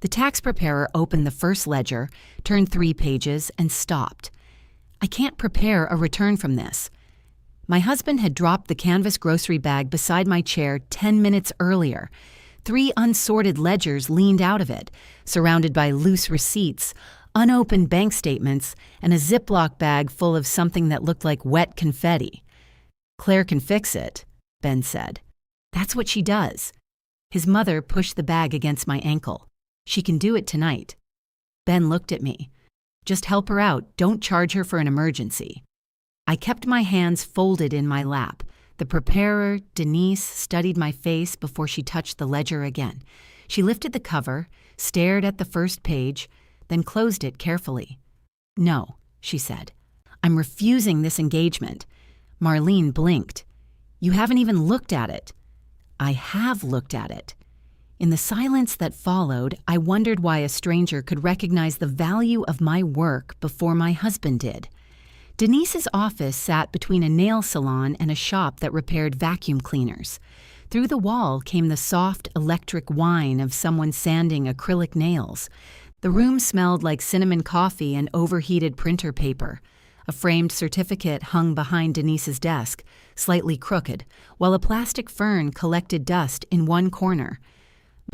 The tax preparer opened the first ledger, turned 3 pages, and stopped. I can't prepare a return from this. My husband had dropped the canvas grocery bag beside my chair 10 minutes earlier. 3 unsorted ledgers leaned out of it, surrounded by loose receipts, unopened bank statements, and a Ziploc bag full of something that looked like wet confetti. "Claire can fix it," Ben said. "That's what she does." His mother pushed the bag against my ankle. "She can do it tonight." Ben looked at me. "Just help her out. Don't charge her for an emergency." I kept my hands folded in my lap. The preparer, Denise, studied my face before she touched the ledger again. She lifted the cover, stared at the first page, then closed it carefully. "No," she said. "I'm refusing this engagement." Marlene blinked. "You haven't even looked at it." "I have looked at it." In the silence that followed, I wondered why a stranger could recognize the value of my work before my husband did. Denise's office sat between a nail salon and a shop that repaired vacuum cleaners. Through the wall came the soft electric whine of someone sanding acrylic nails. The room smelled like cinnamon coffee and overheated printer paper. A framed certificate hung behind Denise's desk, slightly crooked, while a plastic fern collected dust in one corner.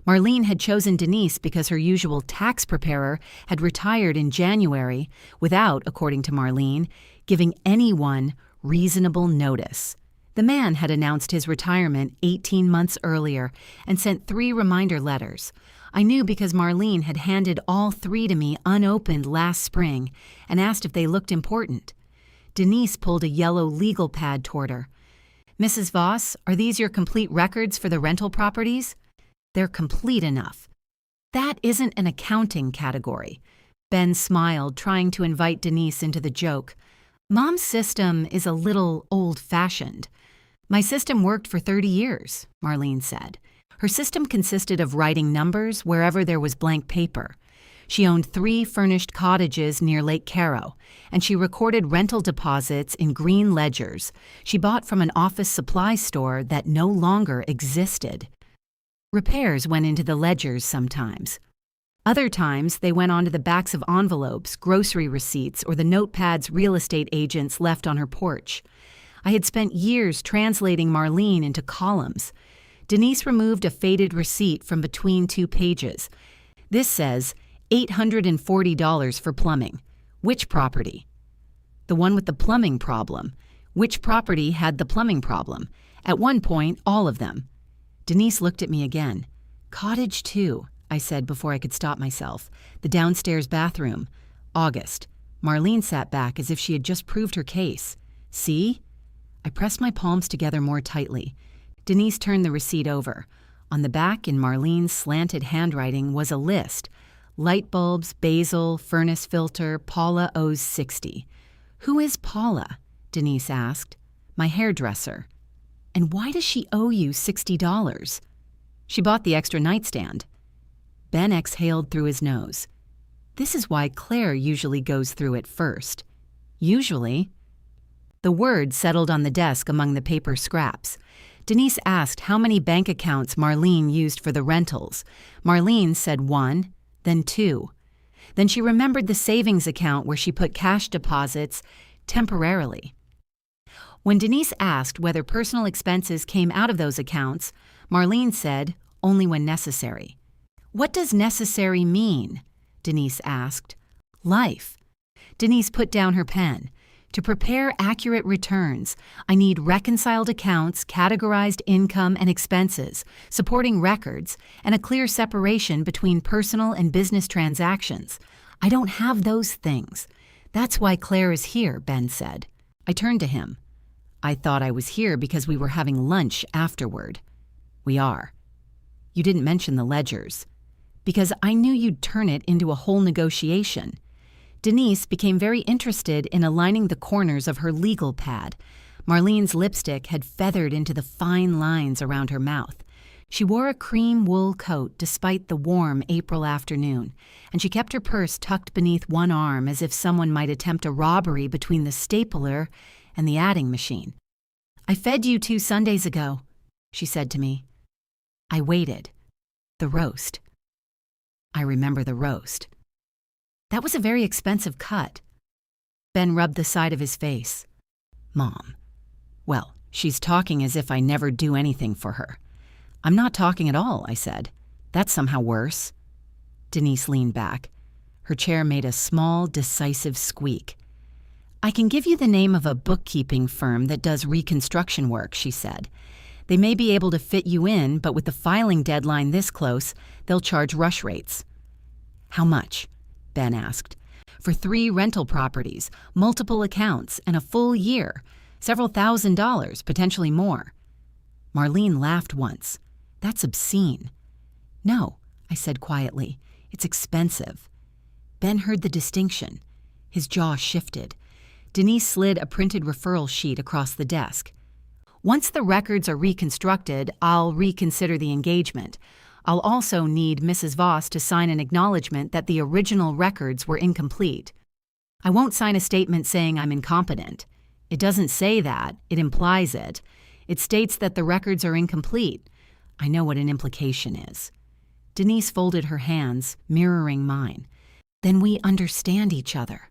Marlene had chosen Denise because her usual tax preparer had retired in January without, according to Marlene, giving anyone reasonable notice. The man had announced his retirement 18 months earlier and sent 3 reminder letters. I knew because Marlene had handed all 3 to me unopened last spring and asked if they looked important. Denise pulled a yellow legal pad toward her. "Mrs. Voss, are these your complete records for the rental properties?" "They're complete enough." "That isn't an accounting category." Ben smiled, trying to invite Denise into the joke. "Mom's system is a little old-fashioned." "My system worked for 30 years, Marlene said. Her system consisted of writing numbers wherever there was blank paper. She owned 3 furnished cottages near Lake Caro, and she recorded rental deposits in green ledgers she bought from an office supply store that no longer existed. Repairs went into the ledgers sometimes. Other times, they went onto the backs of envelopes, grocery receipts, or the notepads real estate agents left on her porch. I had spent years translating Marlene into columns. Denise removed a faded receipt from between 2 pages. "This says $840 for plumbing. Which property?" "The one with the plumbing problem." "Which property had the plumbing problem?" "At one point, all of them." Denise looked at me again. "Cottage 2, I said before I could stop myself. "The downstairs bathroom. August." Marlene sat back as if she had just proved her case. "See?" I pressed my palms together more tightly. Denise turned the receipt over. On the back, in Marlene's slanted handwriting, was a list. Light bulbs, basil, furnace filter, Paula owes $60. "Who is Paula?" Denise asked. "My hairdresser." "And why does she owe you $60? "She bought the extra nightstand." Ben exhaled through his nose. "This is why Claire usually goes through it first." "Usually?" The word settled on the desk among the paper scraps. Denise asked how many bank accounts Marlene used for the rentals. Marlene said 1, then 2. Then she remembered the savings account where she put cash deposits temporarily. When Denise asked whether personal expenses came out of those accounts, Marlene said, "Only when necessary." "What does necessary mean?" Denise asked. "Life." Denise put down her pen. "To prepare accurate returns, I need reconciled accounts, categorized income and expenses, supporting records, and a clear separation between personal and business transactions. I don't have those things. That's why Claire is here," Ben said. I turned to him. "I thought I was here because we were having lunch afterward." "We are." "You didn't mention the ledgers." "Because I knew you'd turn it into a whole negotiation." Denise became very interested in aligning the corners of her legal pad. Marlene's lipstick had feathered into the fine lines around her mouth. She wore a cream wool coat despite the warm April afternoon, and she kept her purse tucked beneath one arm as if someone might attempt a robbery between the stapler and the adding machine. "I fed you 2 Sundays ago," she said to me. I waited. The roast. I remember the roast. That was a very expensive cut. Ben rubbed the side of his face. Mom. Well, she's talking as if I never do anything for her. I'm not talking at all, I said. That's somehow worse. Denise leaned back. Her chair made a small, decisive squeak. I can give you the name of a bookkeeping firm that does reconstruction work, she said. They may be able to fit you in, but with the filing deadline this close, they'll charge rush rates. How much? Ben asked. For 3 rental properties, multiple accounts, and a full year. Several $1,000s, potentially more. Marlene laughed once. That's obscene. No, I said quietly. It's expensive. Ben heard the distinction. His jaw shifted. Denise slid a printed referral sheet across the desk. Once the records are reconstructed, I'll reconsider the engagement. I'll also need Mrs. Voss to sign an acknowledgement that the original records were incomplete. I won't sign a statement saying I'm incompetent. It doesn't say that, it implies it. It states that the records are incomplete. I know what an implication is. Denise folded her hands, mirroring mine. Then we understand each other.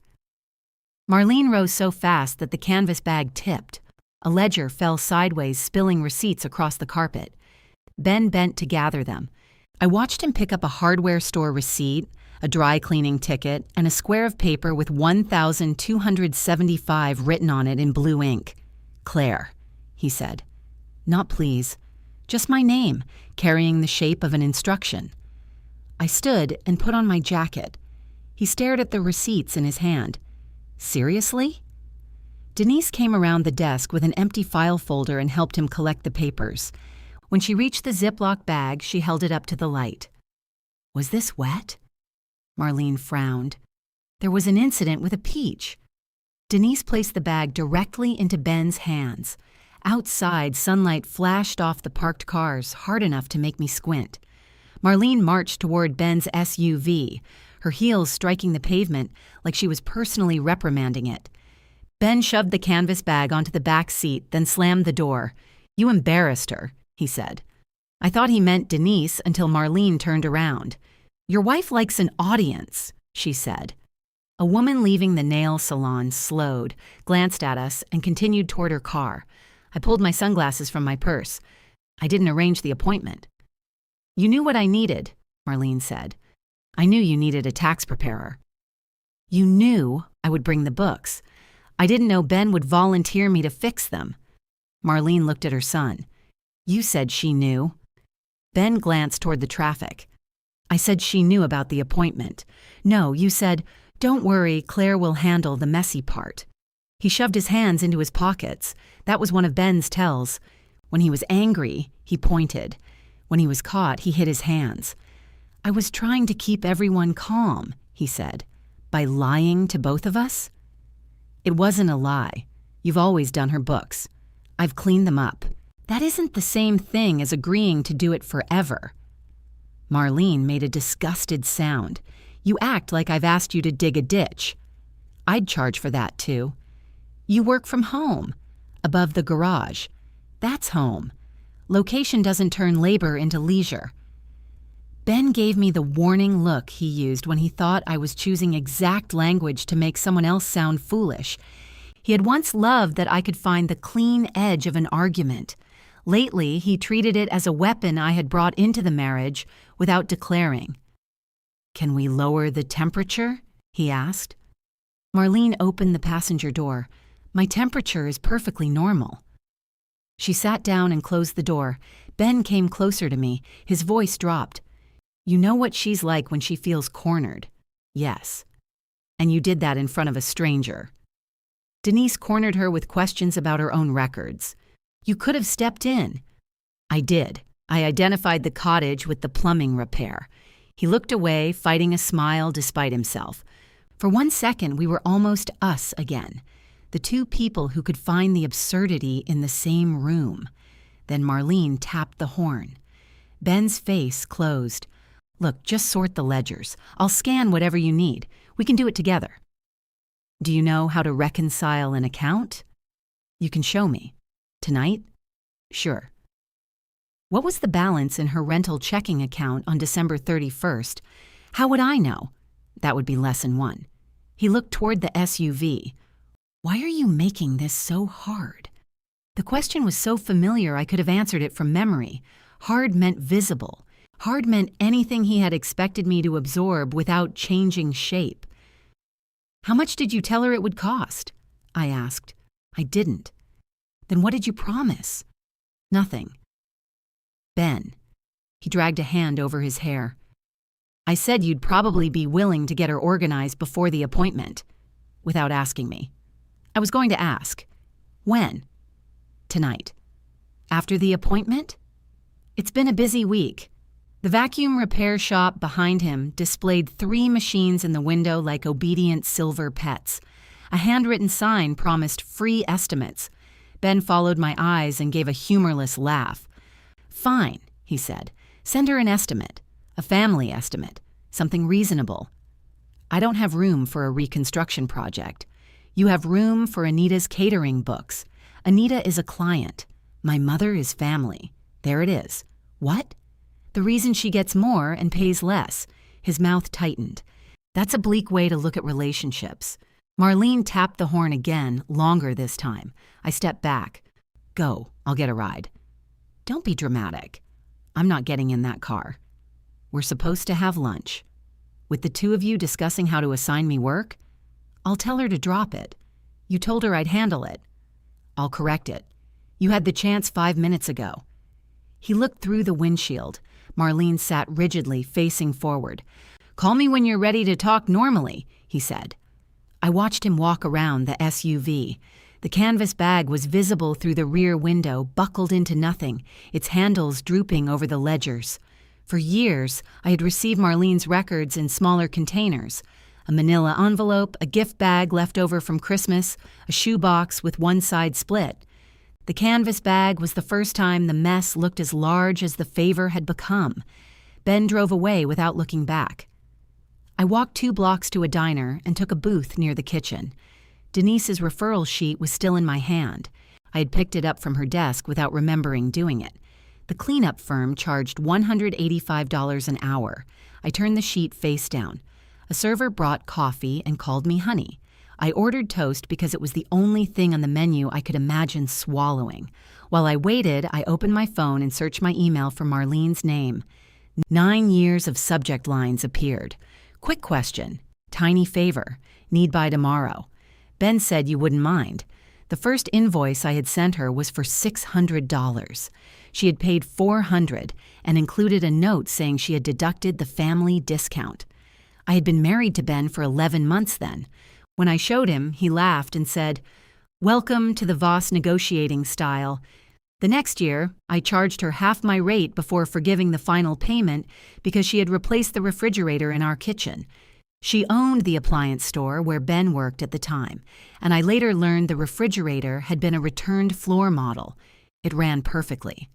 Marlene rose so fast that the canvas bag tipped. A ledger fell sideways, spilling receipts across the carpet. Ben bent to gather them. I watched him pick up a hardware store receipt, a dry cleaning ticket, and a square of paper with 1,275 written on it in blue ink. Claire, he said. Not please. Just my name, carrying the shape of an instruction. I stood and put on my jacket. He stared at the receipts in his hand. Seriously? Denise came around the desk with an empty file folder and helped him collect the papers. When she reached the Ziploc bag, she held it up to the light. Was this wet? Marlene frowned. There was an incident with a peach. Denise placed the bag directly into Ben's hands. Outside, sunlight flashed off the parked cars, hard enough to make me squint. Marlene marched toward Ben's SUV, her heels striking the pavement like she was personally reprimanding it. Ben shoved the canvas bag onto the back seat, then slammed the door. You embarrassed her, he said. I thought he meant Denise until Marlene turned around. Your wife likes an audience, she said. A woman leaving the nail salon slowed, glanced at us, and continued toward her car. I pulled my sunglasses from my purse. I didn't arrange the appointment. You knew what I needed, Marlene said. I knew you needed a tax preparer. You knew I would bring the books. I didn't know Ben would volunteer me to fix them. Marlene looked at her son. You said she knew. Ben glanced toward the traffic. I said she knew about the appointment. No, you said, don't worry, Claire will handle the messy part. He shoved his hands into his pockets. That was one of Ben's tells. When he was angry, he pointed. When he was caught, he hid his hands. I was trying to keep everyone calm, he said. By lying to both of us? It wasn't a lie. You've always done her books. I've cleaned them up. That isn't the same thing as agreeing to do it forever. Marlene made a disgusted sound. You act like I've asked you to dig a ditch. I'd charge for that, too. You work from home, above the garage. That's home. Location doesn't turn labor into leisure. Ben gave me the warning look he used when he thought I was choosing exact language to make someone else sound foolish. He had once loved that I could find the clean edge of an argument. Lately, he treated it as a weapon I had brought into the marriage without declaring. Can we lower the temperature? He asked. Marlene opened the passenger door. My temperature is perfectly normal. She sat down and closed the door. Ben came closer to me. His voice dropped. You know what she's like when she feels cornered. Yes. And you did that in front of a stranger. Denise cornered her with questions about her own records. You could have stepped in. I did. I identified the cottage with the plumbing repair. He looked away, fighting a smile despite himself. For 1 second, we were almost us again. The two people who could find the absurdity in the same room. Then Marlene tapped the horn. Ben's face closed. Look, just sort the ledgers. I'll scan whatever you need. We can do it together. Do you know how to reconcile an account? You can show me. Tonight? Sure. What was the balance in her rental checking account on December 31st? How would I know? That would be lesson 1. He looked toward the SUV. Why are you making this so hard? The question was so familiar I could have answered it from memory. Hard meant visible. Hard meant anything he had expected me to absorb without changing shape. How much did you tell her it would cost? I asked. I didn't. Then what did you promise? Nothing. Ben. He dragged a hand over his hair. I said you'd probably be willing to get her organized before the appointment, without asking me. I was going to ask. When? Tonight. After the appointment? It's been a busy week. The vacuum repair shop behind him displayed 3 machines in the window like obedient silver pets. A handwritten sign promised free estimates. Ben followed my eyes and gave a humorless laugh. Fine, he said. Send her an estimate. A family estimate. Something reasonable. I don't have room for a reconstruction project. You have room for Anita's catering books. Anita is a client. My mother is family. There it is. What? The reason she gets more and pays less. His mouth tightened. That's a bleak way to look at relationships. Marlene tapped the horn again, longer this time. I stepped back. Go, I'll get a ride. Don't be dramatic. I'm not getting in that car. We're supposed to have lunch. With the 2 of you discussing how to assign me work? I'll tell her to drop it. You told her I'd handle it. I'll correct it. You had the chance 5 minutes ago. He looked through the windshield. Marlene sat rigidly, facing forward. Call me when you're ready to talk normally, he said. I watched him walk around the SUV. The canvas bag was visible through the rear window, buckled into nothing, its handles drooping over the ledgers. For years, I had received Marlene's records in smaller containers. A manila envelope, a gift bag left over from Christmas, a shoebox with one side split. The canvas bag was the first time the mess looked as large as the favor had become. Ben drove away without looking back. I walked 2 blocks to a diner and took a booth near the kitchen. Denise's referral sheet was still in my hand. I had picked it up from her desk without remembering doing it. The cleanup firm charged $185 an hour. I turned the sheet face down. A server brought coffee and called me honey. I ordered toast because it was the only thing on the menu I could imagine swallowing. While I waited, I opened my phone and searched my email for Marlene's name. 9 years of subject lines appeared. Quick question. Tiny favor. Need by tomorrow. Ben said you wouldn't mind. The first invoice I had sent her was for $600. She had paid $400 and included a note saying she had deducted the family discount. I had been married to Ben for 11 months then. When I showed him, he laughed and said, "Welcome to the Voss negotiating style." The next year, I charged her half my rate before forgiving the final payment because she had replaced the refrigerator in our kitchen. She owned the appliance store where Ben worked at the time, and I later learned the refrigerator had been a returned floor model. It ran perfectly.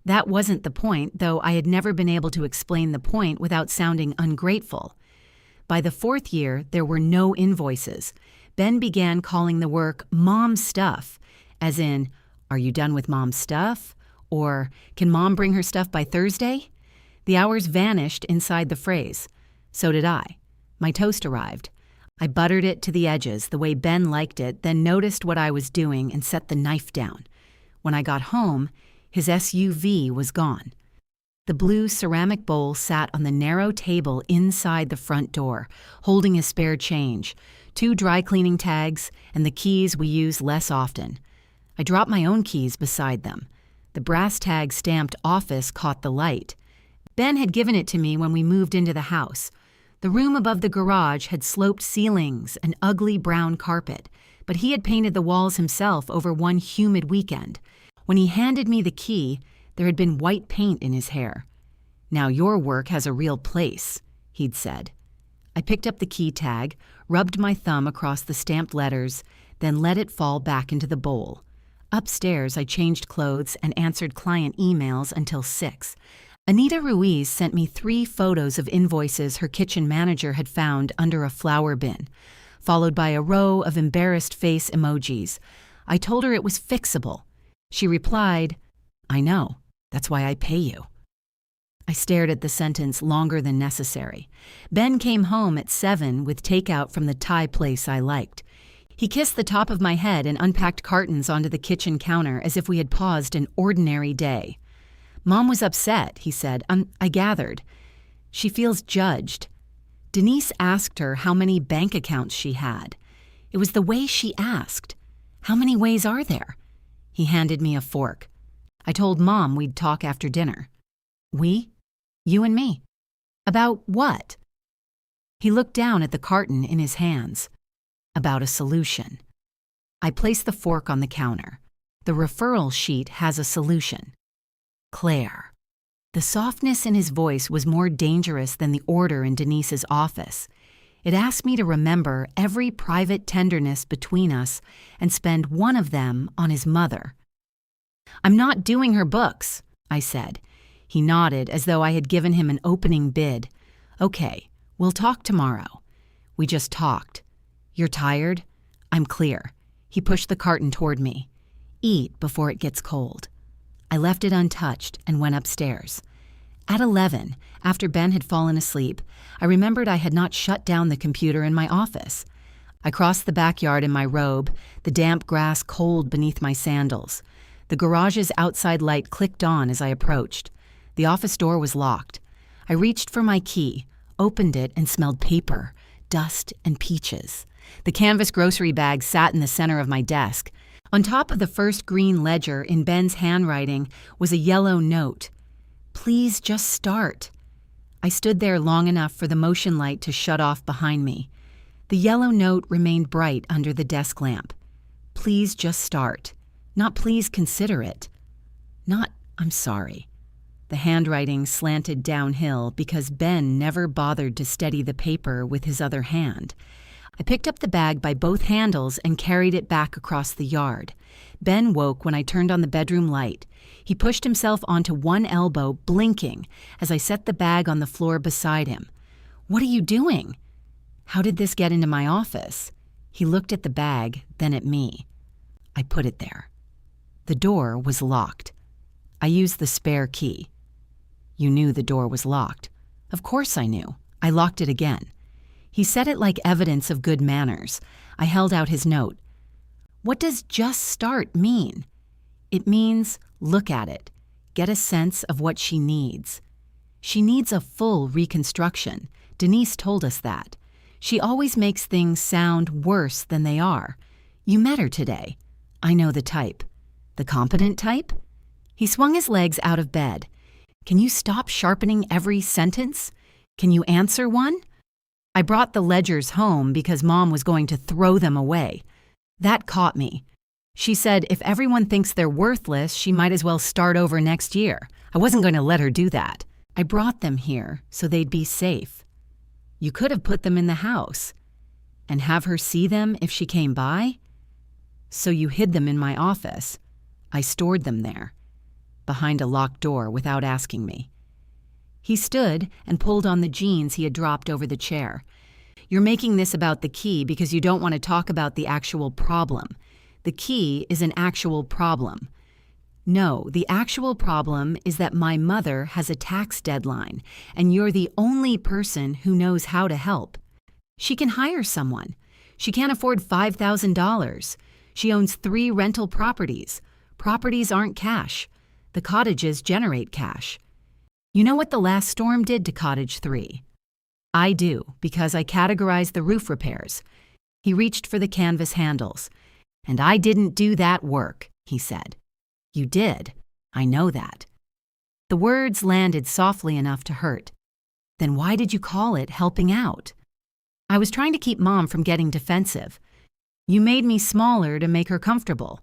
That wasn't the point, though I had never been able to explain the point without sounding ungrateful. By the 4th year, there were no invoices. Ben began calling the work mom stuff, as in, "Are you done with mom's stuff?" Or, "Can mom bring her stuff by Thursday?" The hours vanished inside the phrase. So did I. My toast arrived. I buttered it to the edges the way Ben liked it, then noticed what I was doing and set the knife down. When I got home, his SUV was gone. The blue ceramic bowl sat on the narrow table inside the front door, holding his spare change, 2 dry cleaning tags, and the keys we use less often. I dropped my own keys beside them. The brass tag stamped office caught the light. Ben had given it to me when we moved into the house. The room above the garage had sloped ceilings and ugly brown carpet, but he had painted the walls himself over one humid weekend. When he handed me the key, there had been white paint in his hair. "Now your work has a real place," he'd said. I picked up the key tag, rubbed my thumb across the stamped letters, then let it fall back into the bowl. Upstairs, I changed clothes and answered client emails until 6. Anita Ruiz sent me 3 photos of invoices her kitchen manager had found under a flower bin, followed by a row of embarrassed face emojis. I told her it was fixable. She replied, "I know. That's why I pay you." I stared at the sentence longer than necessary. Ben came home at 7 with takeout from the Thai place I liked. He kissed the top of my head and unpacked cartons onto the kitchen counter as if we had paused an ordinary day. Mom was upset, he said. I gathered. She feels judged. Denise asked her how many bank accounts she had. It was the way she asked. How many ways are there? He handed me a fork. I told Mom we'd talk after dinner. We? You and me. About what? He looked down at the carton in his hands. About a solution. I placed the fork on the counter. The referral sheet has a solution. Claire. The softness in his voice was more dangerous than the order in Denise's office. It asked me to remember every private tenderness between us and spend one of them on his mother. I'm not doing her books, I said. He nodded as though I had given him an opening bid. Okay, we'll talk tomorrow. We just talked. You're tired? I'm clear. He pushed the carton toward me. Eat before it gets cold. I left it untouched and went upstairs. At 11, after Ben had fallen asleep, I remembered I had not shut down the computer in my office. I crossed the backyard in my robe, the damp grass cold beneath my sandals. The garage's outside light clicked on as I approached. The office door was locked. I reached for my key, opened it, and smelled paper, dust, and peaches. The canvas grocery bag sat in the center of my desk. On top of the first green ledger in Ben's handwriting was a yellow note. Please just start. I stood there long enough for the motion light to shut off behind me. The yellow note remained bright under the desk lamp. Please just start. Not please consider it. Not I'm sorry. The handwriting slanted downhill because Ben never bothered to steady the paper with his other hand. I picked up the bag by both handles and carried it back across the yard. Ben woke when I turned on the bedroom light. He pushed himself onto one elbow, blinking, as I set the bag on the floor beside him. What are you doing? How did this get into my office? He looked at the bag, then at me. I put it there. The door was locked. I used the spare key. You knew the door was locked. Of course I knew. I locked it again. He said it like evidence of good manners. I held out his note. What does just start mean? It means look at it. Get a sense of what she needs. She needs a full reconstruction. Denise told us that. She always makes things sound worse than they are. You met her today. I know the type. The competent type? He swung his legs out of bed. Can you stop sharpening every sentence? Can you answer one? I brought the ledgers home because Mom was going to throw them away. That caught me. She said if everyone thinks they're worthless, she might as well start over next year. I wasn't going to let her do that. I brought them here so they'd be safe. You could have put them in the house and have her see them if she came by. So you hid them in my office. I stored them there, behind a locked door without asking me. He stood and pulled on the jeans he had dropped over the chair. You're making this about the key because you don't want to talk about the actual problem. The key is an actual problem. No, the actual problem is that my mother has a tax deadline, and you're the only person who knows how to help. She can hire someone. She can't afford $5,000. She owns 3 rental properties. Properties aren't cash. The cottages generate cash. You know what the last storm did to Cottage 3? I do, because I categorized the roof repairs. He reached for the canvas handles. And I didn't do that work, he said. You did. I know that. The words landed softly enough to hurt. Then why did you call it helping out? I was trying to keep Mom from getting defensive. You made me smaller to make her comfortable.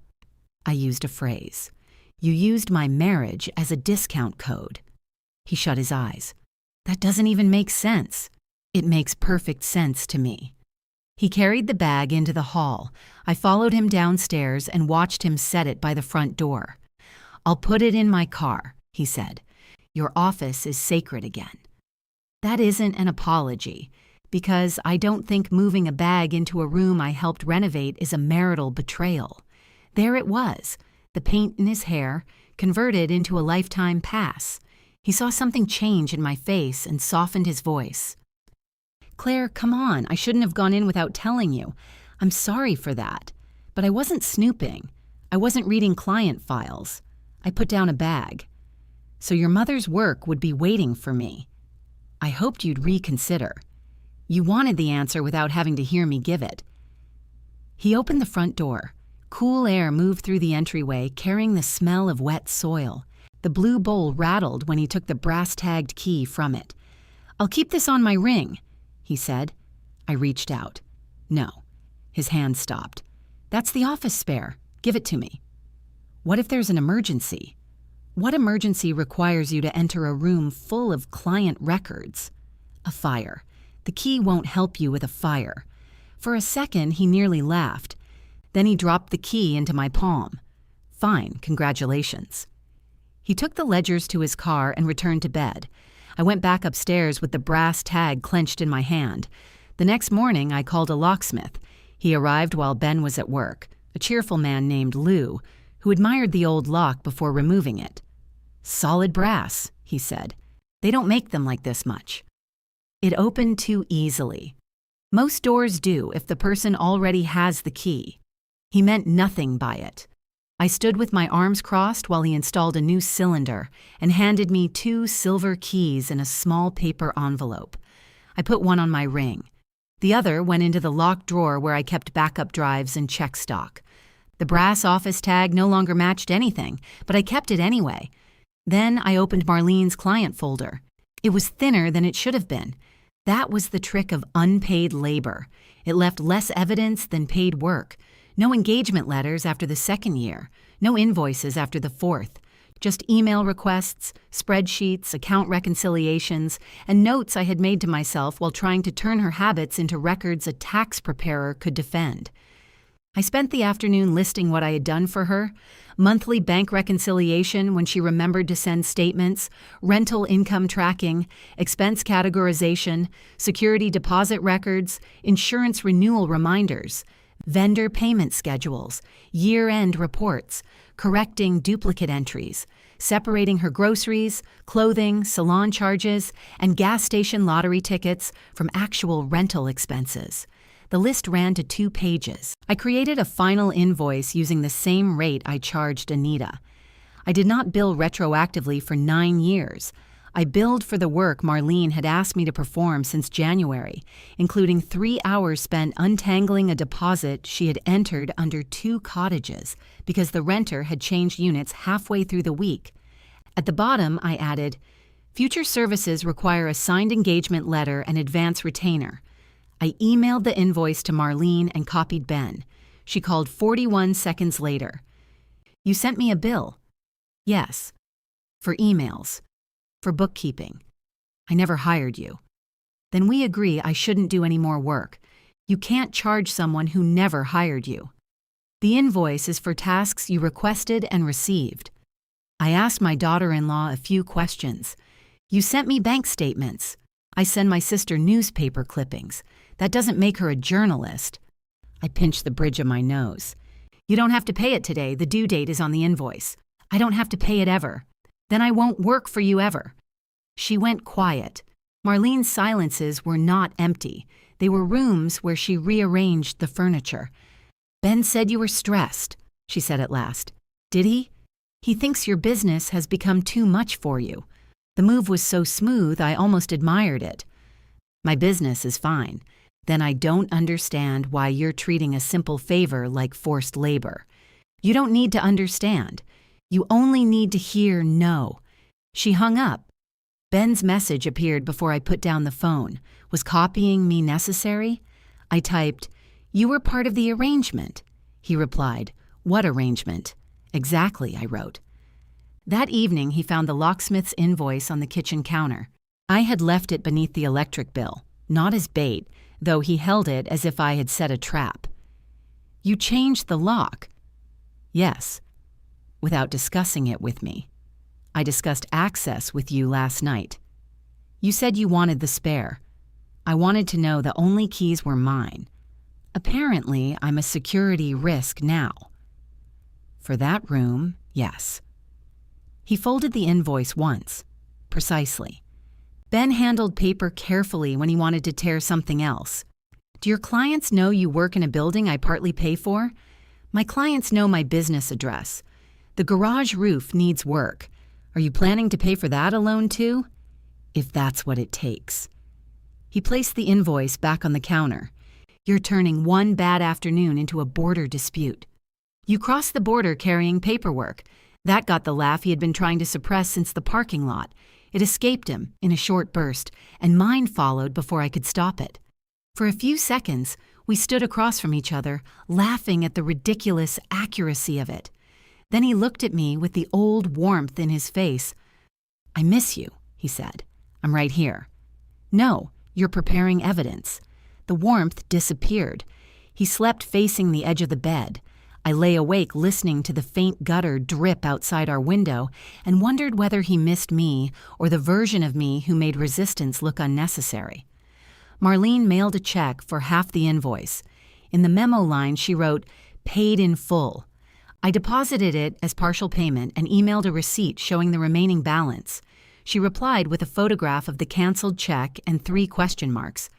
I used a phrase. You used my marriage as a discount code. He shut his eyes. That doesn't even make sense. It makes perfect sense to me. He carried the bag into the hall. I followed him downstairs and watched him set it by the front door. I'll put it in my car, he said. Your office is sacred again. That isn't an apology, because I don't think moving a bag into a room I helped renovate is a marital betrayal. There it was, the paint in his hair, converted into a lifetime pass. He saw something change in my face and softened his voice. "Claire, come on. I shouldn't have gone in without telling you. I'm sorry for that. But I wasn't snooping. I wasn't reading client files. I put down a bag. So your mother's work would be waiting for me. I hoped you'd reconsider. You wanted the answer without having to hear me give it." He opened the front door. Cool air moved through the entryway, carrying the smell of wet soil. The blue bowl rattled when he took the brass-tagged key from it. "I'll keep this on my ring," he said. I reached out. "No." His hand stopped. "That's the office spare. Give it to me." What if there's an emergency? What emergency requires you to enter a room full of client records? A fire. The key won't help you with a fire. For a second, he nearly laughed. Then he dropped the key into my palm. "Fine, congratulations." He took the ledgers to his car and returned to bed. I went back upstairs with the brass tag clenched in my hand. The next morning, I called a locksmith. He arrived while Ben was at work, a cheerful man named Lou, who admired the old lock before removing it. "Solid brass," he said. "They don't make them like this much." It opened too easily. Most doors do if the person already has the key. He meant nothing by it. I stood with my arms crossed while he installed a new cylinder and handed me 2 silver keys in a small paper envelope. I put one on my ring. The other went into the locked drawer where I kept backup drives and check stock. The brass office tag no longer matched anything, but I kept it anyway. Then I opened Marlene's client folder. It was thinner than it should have been. That was the trick of unpaid labor. It left less evidence than paid work. No engagement letters after the 2nd year. No invoices after the 4th. Just email requests, spreadsheets, account reconciliations, and notes I had made to myself while trying to turn her habits into records a tax preparer could defend. I spent the afternoon listing what I had done for her: monthly bank reconciliation when she remembered to send statements, rental income tracking, expense categorization, security deposit records, insurance renewal reminders, vendor payment schedules, year-end reports, correcting duplicate entries, separating her groceries, clothing, salon charges, and gas station lottery tickets from actual rental expenses. The list ran to 2 pages. I created a final invoice using the same rate I charged Anita. I did not bill retroactively for 9 years. I billed for the work Marlene had asked me to perform since January, including 3 hours spent untangling a deposit she had entered under 2 cottages because the renter had changed units halfway through the week. At the bottom, I added, "Future services require a signed engagement letter and advance retainer." I emailed the invoice to Marlene and copied Ben. She called 41 seconds later. "You sent me a bill." "Yes." "For emails. For bookkeeping. I never hired you." "Then we agree I shouldn't do any more work. You can't charge someone who never hired you." "The invoice is for tasks you requested and received." I asked my daughter-in-law a few questions. "You sent me bank statements." "I send my sister newspaper clippings. That doesn't make her a journalist." I pinched the bridge of my nose. "You don't have to pay it today. The due date is on the invoice." "I don't have to pay it ever." "Then I won't work for you ever." She went quiet. Marlene's silences were not empty. They were rooms where she rearranged the furniture. "Ben said you were stressed," she said at last. "Did he?" "He thinks your business has become too much for you." The move was so smooth I almost admired it. "My business is fine." "Then I don't understand why you're treating a simple favor like forced labor." "You don't need to understand. You only need to hear no." She hung up. Ben's message appeared before I put down the phone. Was copying me necessary? I typed, "You were part of the arrangement." He replied, "What arrangement?" "Exactly," I wrote. That evening, he found the locksmith's invoice on the kitchen counter. I had left it beneath the electric bill, not as bait, though he held it as if I had set a trap. "You changed the lock." "Yes," without discussing it with me. "I discussed access with you last night. You said you wanted the spare. I wanted to know the only keys were mine. Apparently, I'm a security risk now." "For that room, yes." He folded the invoice once. Precisely. Ben handled paper carefully when he wanted to tear something else. Do your clients know you work in a building I partly pay for? My clients know my business address. The garage roof needs work. Are you planning to pay for that alone too? If that's what it takes. He placed the invoice back on the counter. You're turning one bad afternoon into a border dispute. You crossed the border carrying paperwork. That got the laugh he had been trying to suppress since the parking lot. It escaped him in a short burst, and mine followed before I could stop it. For a few seconds, we stood across from each other, laughing at the ridiculous accuracy of it. Then he looked at me with the old warmth in his face. I miss you, he said. I'm right here. No, you're preparing evidence. The warmth disappeared. He slept facing the edge of the bed. I lay awake listening to the faint gutter drip outside our window and wondered whether he missed me or the version of me who made resistance look unnecessary. Marlene mailed a check for half the invoice. In the memo line, she wrote, "Paid in full." I deposited it as partial payment and emailed a receipt showing the remaining balance. She replied with a photograph of the canceled check and 3 question marks.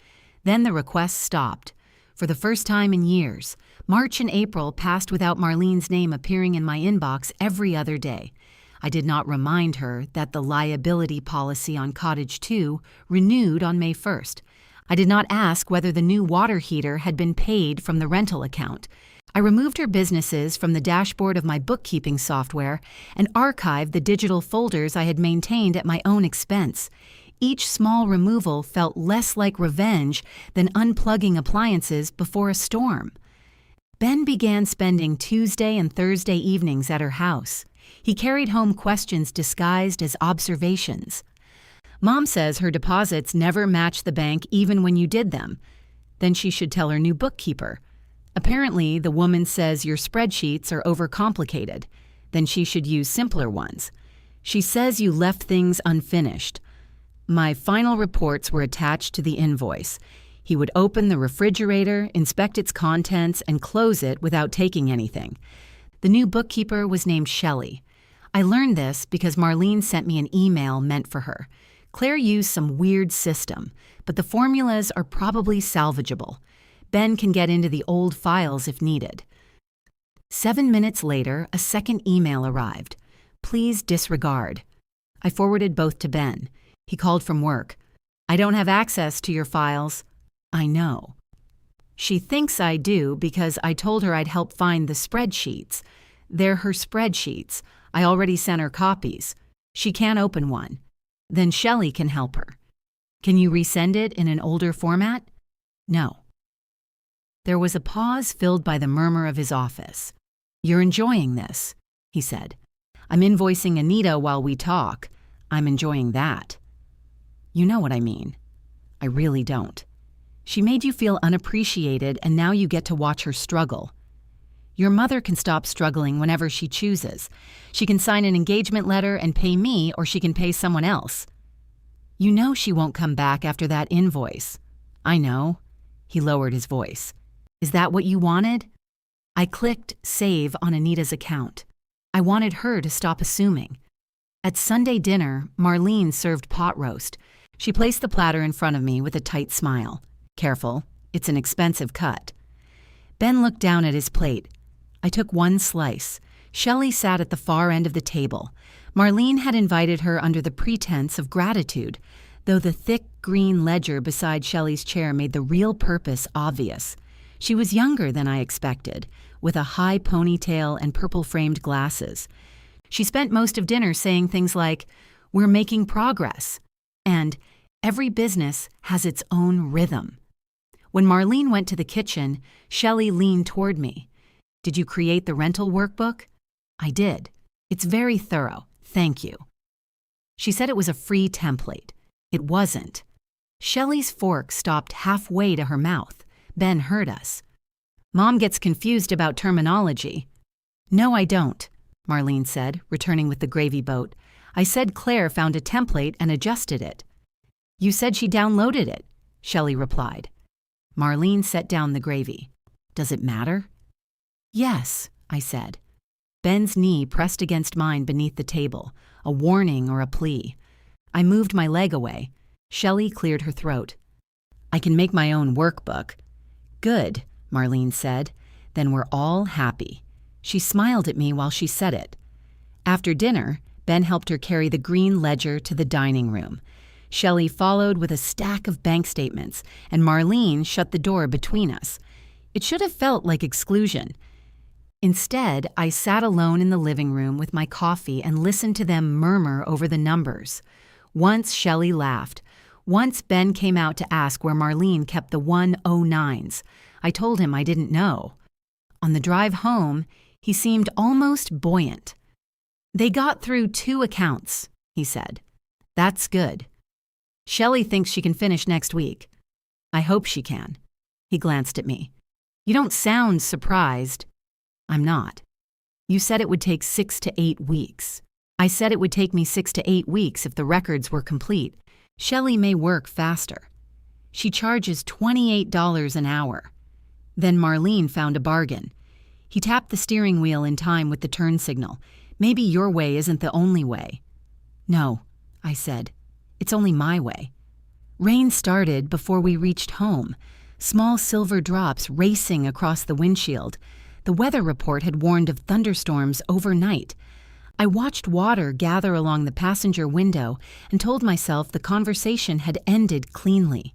Then the request stopped. For the first time in years, March and April passed without Marlene's name appearing in my inbox every other day. I did not remind her that the liability policy on Cottage 2 renewed on May 1st. I did not ask whether the new water heater had been paid from the rental account. I removed her businesses from the dashboard of my bookkeeping software and archived the digital folders I had maintained at my own expense. Each small removal felt less like revenge than unplugging appliances before a storm. Ben began spending Tuesday and Thursday evenings at her house. He carried home questions disguised as observations. Mom says her deposits never match the bank even when you did them. Then she should tell her new bookkeeper. Apparently, the woman says your spreadsheets are overcomplicated. Then she should use simpler ones. She says you left things unfinished. My final reports were attached to the invoice. He would open the refrigerator, inspect its contents, and close it without taking anything. The new bookkeeper was named Shelley. I learned this because Marlene sent me an email meant for her. Claire used some weird system, but the formulas are probably salvageable. Ben can get into the old files if needed. 7 minutes later, a second email arrived. Please disregard. I forwarded both to Ben. He called from work. I don't have access to your files. I know. She thinks I do because I told her I'd help find the spreadsheets. They're her spreadsheets. I already sent her copies. She can't open one. Then Shelley can help her. Can you resend it in an older format? No. There was a pause filled by the murmur of his office. You're enjoying this, he said. I'm invoicing Anita while we talk. I'm enjoying that. You know what I mean. I really don't. She made you feel unappreciated, and now you get to watch her struggle. Your mother can stop struggling whenever she chooses. She can sign an engagement letter and pay me, or she can pay someone else. You know she won't come back after that invoice. I know. He lowered his voice. Is that what you wanted? I clicked save on Anita's account. I wanted her to stop assuming. At Sunday dinner, Marlene served pot roast. She placed the platter in front of me with a tight smile. Careful, it's an expensive cut. Ben looked down at his plate. I took one slice. Shelley sat at the far end of the table. Marlene had invited her under the pretense of gratitude, though the thick green ledger beside Shelley's chair made the real purpose obvious. She was younger than I expected, with a high ponytail and purple-framed glasses. She spent most of dinner saying things like, "We're making progress," and "Every business has its own rhythm." When Marlene went to the kitchen, Shelley leaned toward me. Did you create the rental workbook? I did. It's very thorough. Thank you. She said it was a free template. It wasn't. Shelley's fork stopped halfway to her mouth. Ben heard us. Mom gets confused about terminology. No, I don't, Marlene said, returning with the gravy boat. I said Claire found a template and adjusted it. You said she downloaded it, Shelley replied. Marlene set down the gravy. Does it matter? Yes, I said. Ben's knee pressed against mine beneath the table, a warning or a plea. I moved my leg away. Shelley cleared her throat. I can make my own workbook. Good, Marlene said. Then we're all happy. She smiled at me while she said it. After dinner, Ben helped her carry the green ledger to the dining room. Shelley followed with a stack of bank statements, and Marlene shut the door between us. It should have felt like exclusion. Instead, I sat alone in the living room with my coffee and listened to them murmur over the numbers. Once Shelley laughed. Once Ben came out to ask where Marlene kept the 109s. I told him I didn't know. On the drive home, he seemed almost buoyant. They got through 2 accounts, he said. That's good. Shelley thinks she can finish next week. I hope she can. He glanced at me. You don't sound surprised. I'm not. You said it would take 6 to 8 weeks. I said it would take me 6 to 8 weeks if the records were complete. Shelley may work faster. She charges $28 an hour. Then Marlene found a bargain. He tapped the steering wheel in time with the turn signal. Maybe your way isn't the only way. No, I said. It's only my way. Rain started before we reached home, small silver drops racing across the windshield. The weather report had warned of thunderstorms overnight. I watched water gather along the passenger window and told myself the conversation had ended cleanly.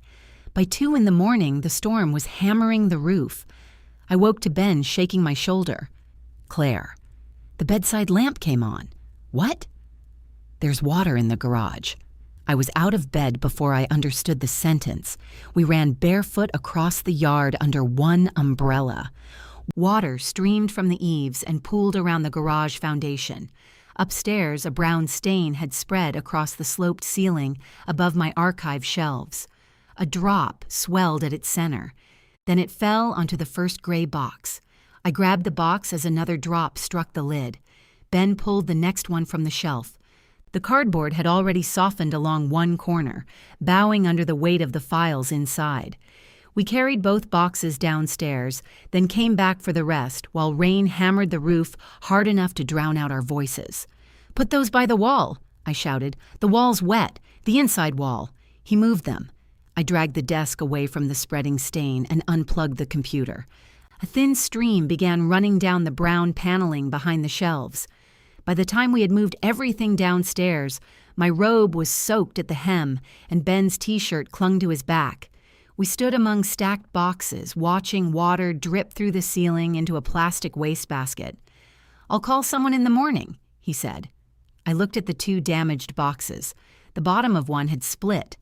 By 2 a.m, the storm was hammering the roof. I woke to Ben shaking my shoulder. Claire. The bedside lamp came on. What? There's water in the garage. I was out of bed before I understood the sentence. We ran barefoot across the yard under one umbrella. Water streamed from the eaves and pooled around the garage foundation. Upstairs, a brown stain had spread across the sloped ceiling above my archive shelves. A drop swelled at its center. Then it fell onto the first gray box. I grabbed the box as another drop struck the lid. Ben pulled the next one from the shelf. The cardboard had already softened along one corner, bowing under the weight of the files inside. We carried both boxes downstairs, then came back for the rest while rain hammered the roof hard enough to drown out our voices. Put those by the wall, I shouted. The wall's wet, the inside wall. He moved them. I dragged the desk away from the spreading stain and unplugged the computer. A thin stream began running down the brown paneling behind the shelves. By the time we had moved everything downstairs, my robe was soaked at the hem and Ben's t-shirt clung to his back. We stood among stacked boxes, watching water drip through the ceiling into a plastic wastebasket. I'll call someone in the morning, he said. I looked at the 2 damaged boxes. The bottom of one had split.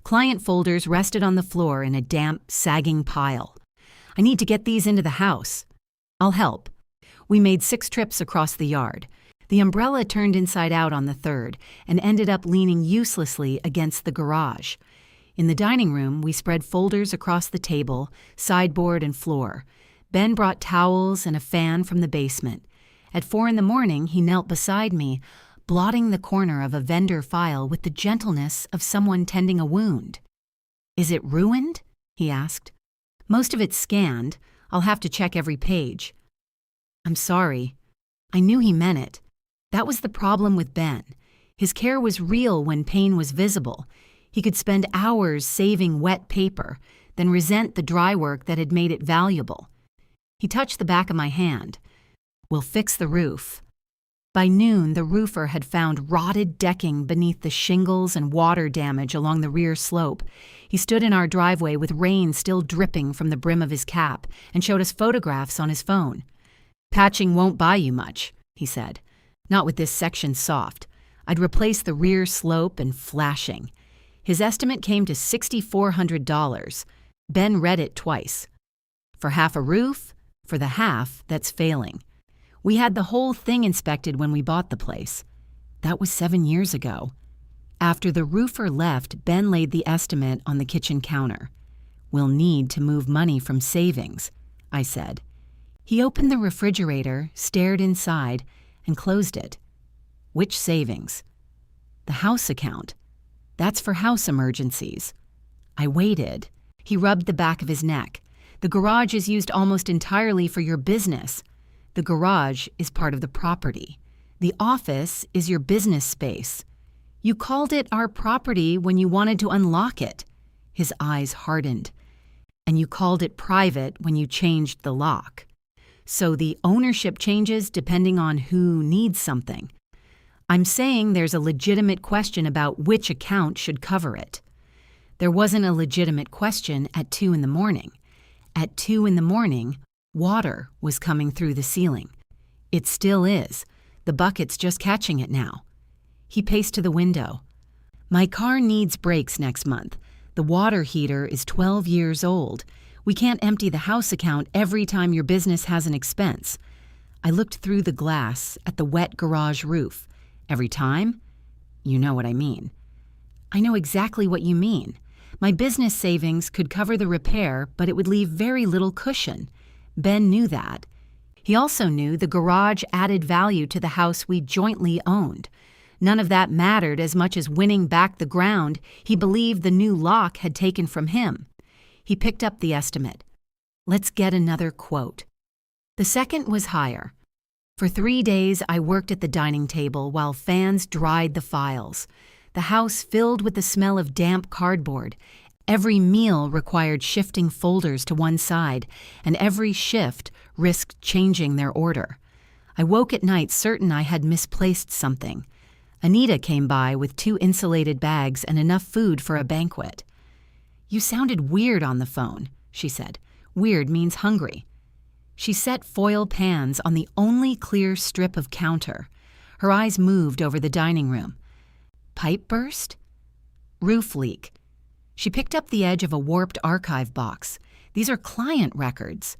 Client folders rested on the floor in a damp, sagging pile. I need to get these into the house. I'll help. We made 6 trips across the yard. The umbrella turned inside out on the 3rd and ended up leaning uselessly against the garage. In the dining room, we spread folders across the table, sideboard, and floor. Ben brought towels and a fan from the basement. At 4 a.m, he knelt beside me, blotting the corner of a vendor file with the gentleness of someone tending a wound. Is it ruined? He asked. Most of it's scanned. I'll have to check every page. I'm sorry. I knew he meant it. That was the problem with Ben. His care was real when pain was visible. He could spend hours saving wet paper, then resent the dry work that had made it valuable. He touched the back of my hand. We'll fix the roof. By noon, the roofer had found rotted decking beneath the shingles and water damage along the rear slope. He stood in our driveway with rain still dripping from the brim of his cap and showed us photographs on his phone. Patching won't buy you much, he said. Not with this section soft. I'd replace the rear slope and flashing. His estimate came to $6,400. Ben read it twice. For half a roof, for the half that's failing. We had the whole thing inspected when we bought the place. That was 7 years ago. After the roofer left, Ben laid the estimate on the kitchen counter. We'll need to move money from savings, I said. He opened the refrigerator, stared inside, and closed it. Which savings? The house account. That's for house emergencies. I waited. He rubbed the back of his neck. The garage is used almost entirely for your business. The garage is part of the property. The office is your business space. You called it our property when you wanted to unlock it. His eyes hardened. And you called it private when you changed the lock. So the ownership changes depending on who needs something. I'm saying there's a legitimate question about which account should cover it. There wasn't a legitimate question at 2 in the morning. At 2 in the morning, water was coming through the ceiling. It still is. The bucket's just catching it now. He paced to the window. My car needs brakes next month. The water heater is 12 years old. We can't empty the house account every time your business has an expense. I looked through the glass at the wet garage roof. Every time? You know what I mean. I know exactly what you mean. My business savings could cover the repair, but it would leave very little cushion. Ben knew that. He also knew the garage added value to the house we jointly owned. None of that mattered as much as winning back the ground he believed the new lock had taken from him. He picked up the estimate. Let's get another quote. The second was higher. For 3 days, I worked at the dining table while fans dried the files. The house filled with the smell of damp cardboard. Every meal required shifting folders to one side, and every shift risked changing their order. I woke at night certain I had misplaced something. Anita came by with 2 insulated bags and enough food for a banquet. You sounded weird on the phone, she said. Weird means hungry. She set foil pans on the only clear strip of counter. Her eyes moved over the dining room. Pipe burst? Roof leak. She picked up the edge of a warped archive box. These are client records.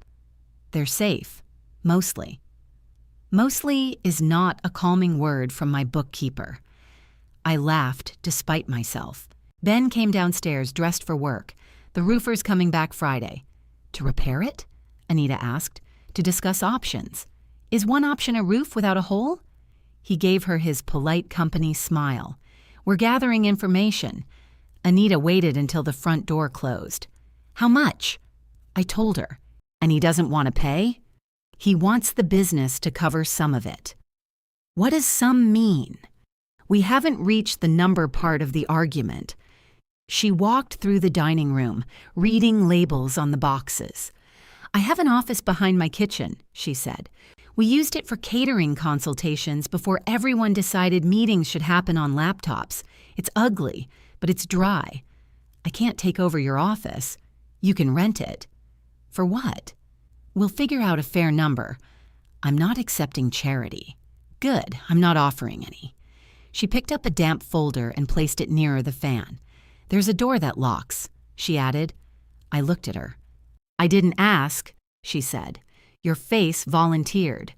They're safe. Mostly. Mostly is not a calming word from my bookkeeper. I laughed despite myself. Ben came downstairs dressed for work. The roofer's coming back Friday. To repair it? Anita asked. To discuss options. Is one option a roof without a hole? He gave her his polite company smile. We're gathering information. Anita waited until the front door closed. How much? I told her. And he doesn't want to pay? He wants the business to cover some of it. What does some mean? We haven't reached the number part of the argument. She walked through the dining room, reading labels on the boxes. I have an office behind my kitchen, she said. We used it for catering consultations before everyone decided meetings should happen on laptops. It's ugly, but it's dry. I can't take over your office. You can rent it. For what? We'll figure out a fair number. I'm not accepting charity. Good, I'm not offering any. She picked up a damp folder and placed it nearer the fan. There's a door that locks, she added. I looked at her. I didn't ask, she said. Your face volunteered.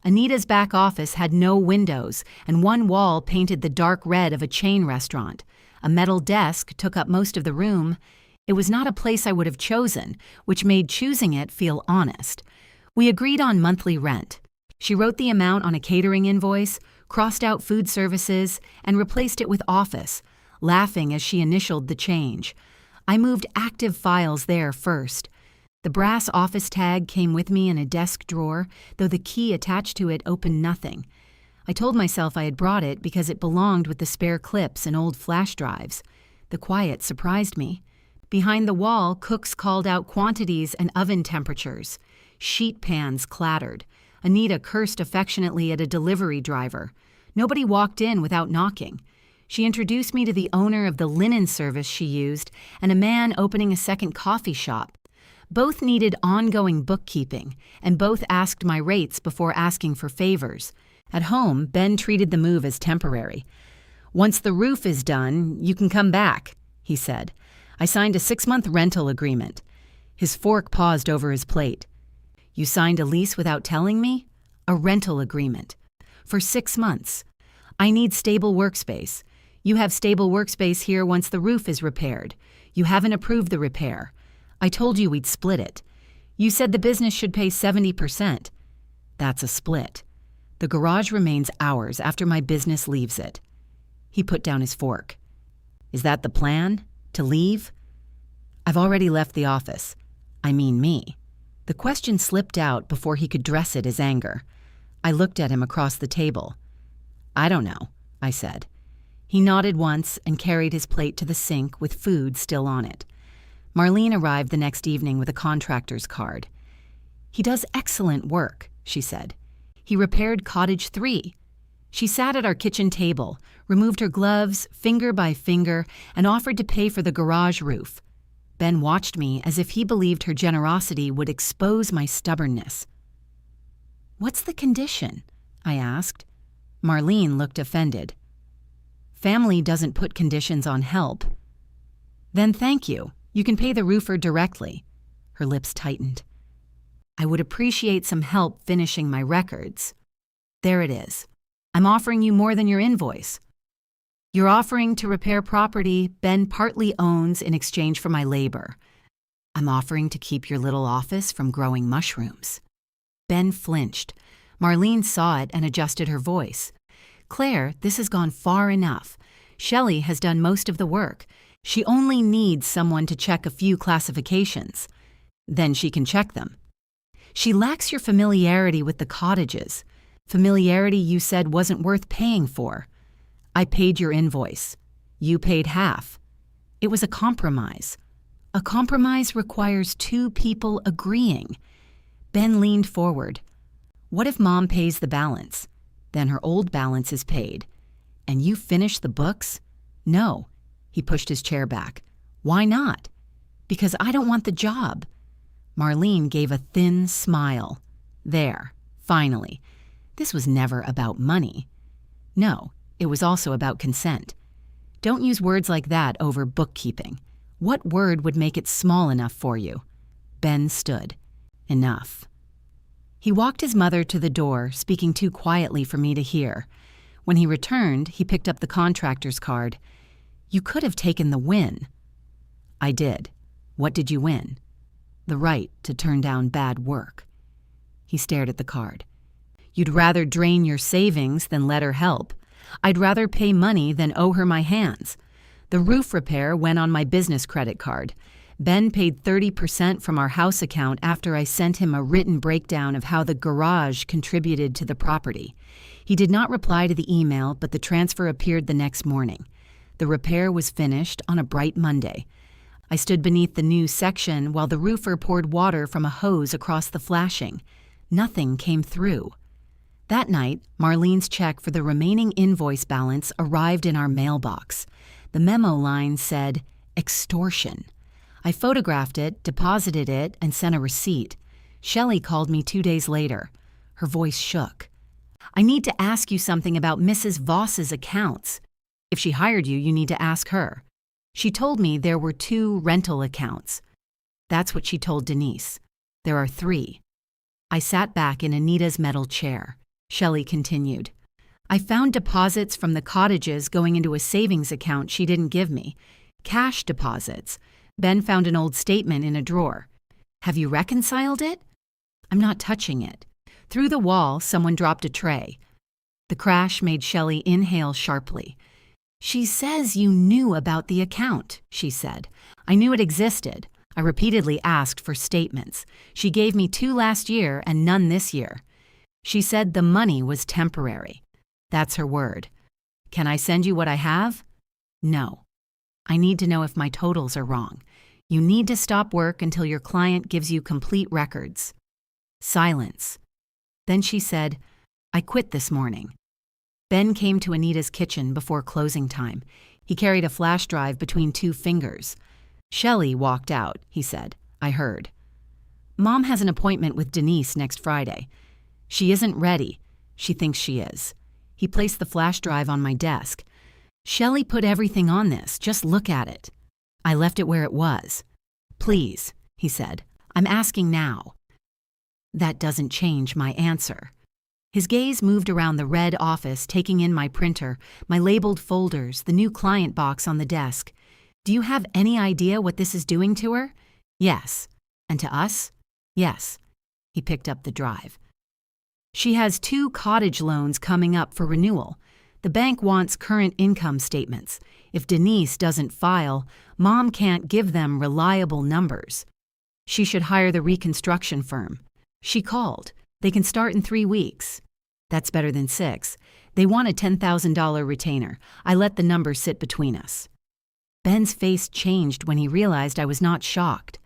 Anita's back office had no windows, and one wall painted the dark red of a chain restaurant. A metal desk took up most of the room. It was not a place I would have chosen, which made choosing it feel honest. We agreed on monthly rent. She wrote the amount on a catering invoice, crossed out food services, and replaced it with office, laughing as she initialed the change. I moved active files there first. The brass office tag came with me in a desk drawer, though the key attached to it opened nothing. I told myself I had brought it because it belonged with the spare clips and old flash drives. The quiet surprised me. Behind the wall, cooks called out quantities and oven temperatures. Sheet pans clattered. Anita cursed affectionately at a delivery driver. Nobody walked in without knocking. She introduced me to the owner of the linen service she used and a man opening a second coffee shop. Both needed ongoing bookkeeping, and both asked my rates before asking for favors. At home, Ben treated the move as temporary. Once the roof is done, you can come back, he said. I signed a 6-month rental agreement. His fork paused over his plate. You signed a lease without telling me? A rental agreement. For 6 months. I need stable workspace. You have stable workspace here once the roof is repaired. You haven't approved the repair. I told you we'd split it. You said the business should pay 70%. That's a split. The garage remains ours after my business leaves it. He put down his fork. Is that the plan? To leave? I've already left the office. I mean me. The question slipped out before he could dress it as anger. I looked at him across the table. I don't know, I said. He nodded once and carried his plate to the sink with food still on it. Marlene arrived the next evening with a contractor's card. "He does excellent work," she said. "He repaired Cottage 3. She sat at our kitchen table, removed her gloves finger by finger, and offered to pay for the garage roof. Ben watched me as if he believed her generosity would expose my stubbornness. "What's the condition?" I asked. Marlene looked offended. "Family doesn't put conditions on help." "Then thank you. You can pay the roofer directly." Her lips tightened. "I would appreciate some help finishing my records." "There it is. I'm offering you more than your invoice. You're offering to repair property Ben partly owns in exchange for my labor. I'm offering to keep your little office from growing mushrooms." Ben flinched. Marlene saw it and adjusted her voice. "Claire, this has gone far enough. Shelley has done most of the work. She only needs someone to check a few classifications. Then she can check them. She lacks your familiarity with the cottages. Familiarity you said wasn't worth paying for. I paid your invoice. You paid half. It was a compromise. A compromise requires two people agreeing." Ben leaned forward. "What if Mom pays the balance? Then her old balance is paid. And you finish the books?" "No." He pushed his chair back. "Why not?" "Because I don't want the job." Marlene gave a thin smile. There, finally. This was never about money. No, it was also about consent. Don't use words like that over bookkeeping. What word would make it small enough for you? Ben stood. Enough. He walked his mother to the door, speaking too quietly for me to hear. When he returned, he picked up the contractor's card. "You could have taken the win." "I did. What did you win?" "The right to turn down bad work." He stared at the card. "You'd rather drain your savings than let her help. I'd rather pay money than owe her my hands. The roof repair went on my business credit card. Ben paid 30% from our house account after I sent him a written breakdown of how the garage contributed to the property. He did not reply to the email, but the transfer appeared the next morning. The repair was finished on a bright Monday. I stood beneath the new section while the roofer poured water from a hose across the flashing. Nothing came through. That night, Marlene's check for the remaining invoice balance arrived in our mailbox. The memo line said, "Extortion." I photographed it, deposited it, and sent a receipt. Shelley called me 2 days later. Her voice shook. "I need to ask you something about Mrs. Voss's accounts. If she hired you, you need to ask her. She told me there were 2 rental accounts." That's what she told Denise. "There are 3. I sat back in Anita's metal chair. Shelley continued. "I found deposits from the cottages going into a savings account she didn't give me. Cash deposits. Ben found an old statement in a drawer. Have you reconciled it?" "I'm not touching it." Through the wall, someone dropped a tray. The crash made Shelley inhale sharply. "She says you knew about the account," she said. "I knew it existed. I repeatedly asked for statements. She gave me 2 last year and none this year. She said the money was temporary. That's her word. Can I send you what I have?" "No. I need to know if my totals are wrong. You need to stop work until your client gives you complete records." Silence. Then she said, "I quit this morning." Ben came to Anita's kitchen before closing time. He carried a flash drive between 2 fingers. "Shelley walked out," he said. "I heard. Mom has an appointment with Denise next Friday. She isn't ready. She thinks she is." He placed the flash drive on my desk. "Shelley put everything on this. Just look at it." I left it where it was. "Please," he said. "I'm asking now." That doesn't change my answer. His gaze moved around the red office, taking in my printer, my labeled folders, the new client box on the desk. "Do you have any idea what this is doing to her?" "Yes." "And to us?" "Yes." He picked up the drive. "She has 2 cottage loans coming up for renewal. The bank wants current income statements. If Denise doesn't file, Mom can't give them reliable numbers. She should hire the reconstruction firm. She called. They can start in 3 weeks. That's better than 6. They want a $10,000 retainer. I let the number sit between us. Ben's face changed when he realized I was not shocked.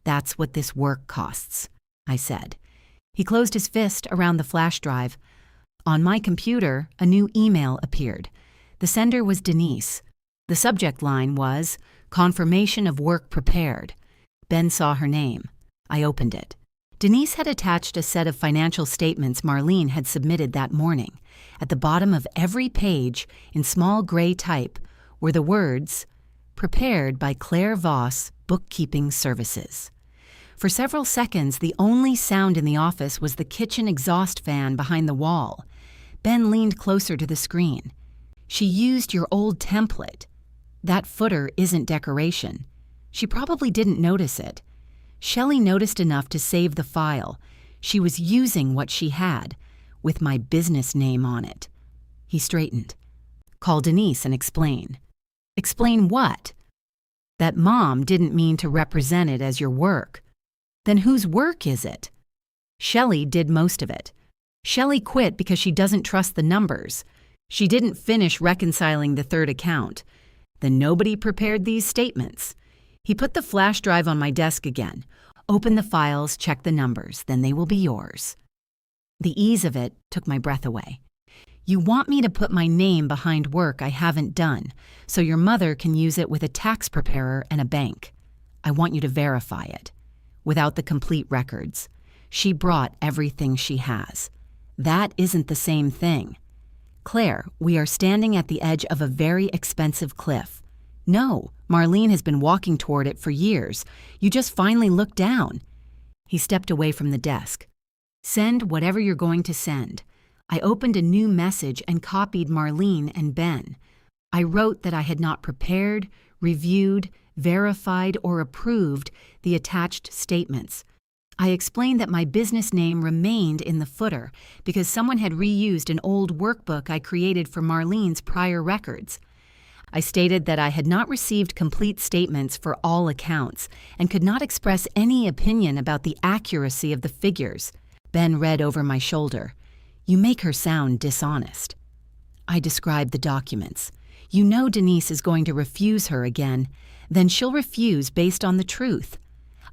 That's what this work costs, I said. He closed his fist around the flash drive. On my computer, a new email appeared. The sender was Denise. The subject line was, "Confirmation of work prepared." Ben saw her name. I opened it. Denise had attached a set of financial statements Marlene had submitted that morning. At the bottom of every page, in small gray type, were the words, "Prepared by Claire Voss, Bookkeeping Services." For several seconds, the only sound in the office was the kitchen exhaust fan behind the wall. Ben leaned closer to the screen. "She used your old template. That footer isn't decoration. She probably didn't notice it. Shelley noticed enough to save the file. She was using what she had, with my business name on it." He straightened. "Call Denise and explain." "Explain what?" "That Mom didn't mean to represent it as your work." "Then whose work is it?" "Shelley did most of it. Shelley quit because she doesn't trust the numbers. She didn't finish reconciling the third account. Then nobody prepared these statements." He put the flash drive on my desk again. "Open the files, check the numbers, then they will be yours." The ease of it took my breath away. "You want me to put my name behind work I haven't done, so your mother can use it with a tax preparer and a bank. I want you to verify it. Without the complete records. She brought everything she has. That isn't the same thing. Claire, we are standing at the edge of a very expensive cliff. No, Marlene has been walking toward it for years. You just finally looked down." He stepped away from the desk. "Send whatever you're going to send." I opened a new message and copied Marlene and Ben. I wrote that I had not prepared, reviewed, verified, or approved the attached statements. I explained that my business name remained in the footer because someone had reused an old workbook I created for Marlene's prior records. I stated that I had not received complete statements for all accounts and could not express any opinion about the accuracy of the figures. Ben read over my shoulder. "You make her sound dishonest." I described the documents. "You know Denise is going to refuse her again. Then she'll refuse based on the truth."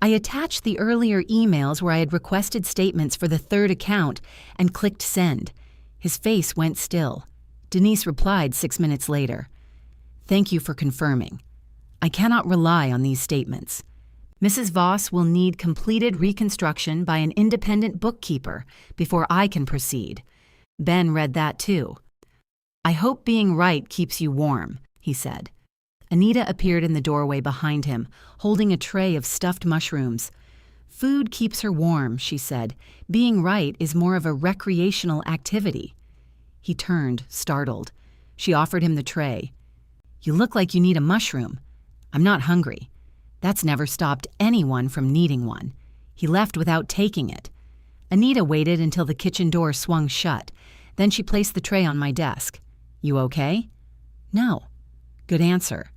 I attached the earlier emails where I had requested statements for the third account and clicked send. His face went still. Denise replied 6 minutes later. "Thank you for confirming. I cannot rely on these statements. Mrs. Voss will need completed reconstruction by an independent bookkeeper before I can proceed." Ben read that too. "I hope being right keeps you warm," he said. Anita appeared in the doorway behind him, holding a tray of stuffed mushrooms. "Food keeps her warm," she said. "Being right is more of a recreational activity." He turned, startled. She offered him the tray. "You look like you need a mushroom." "I'm not hungry." That's never stopped anyone from needing one. He left without taking it. Anita waited until the kitchen door swung shut. Then she placed the tray on my desk. "You okay?" "No." "Good answer."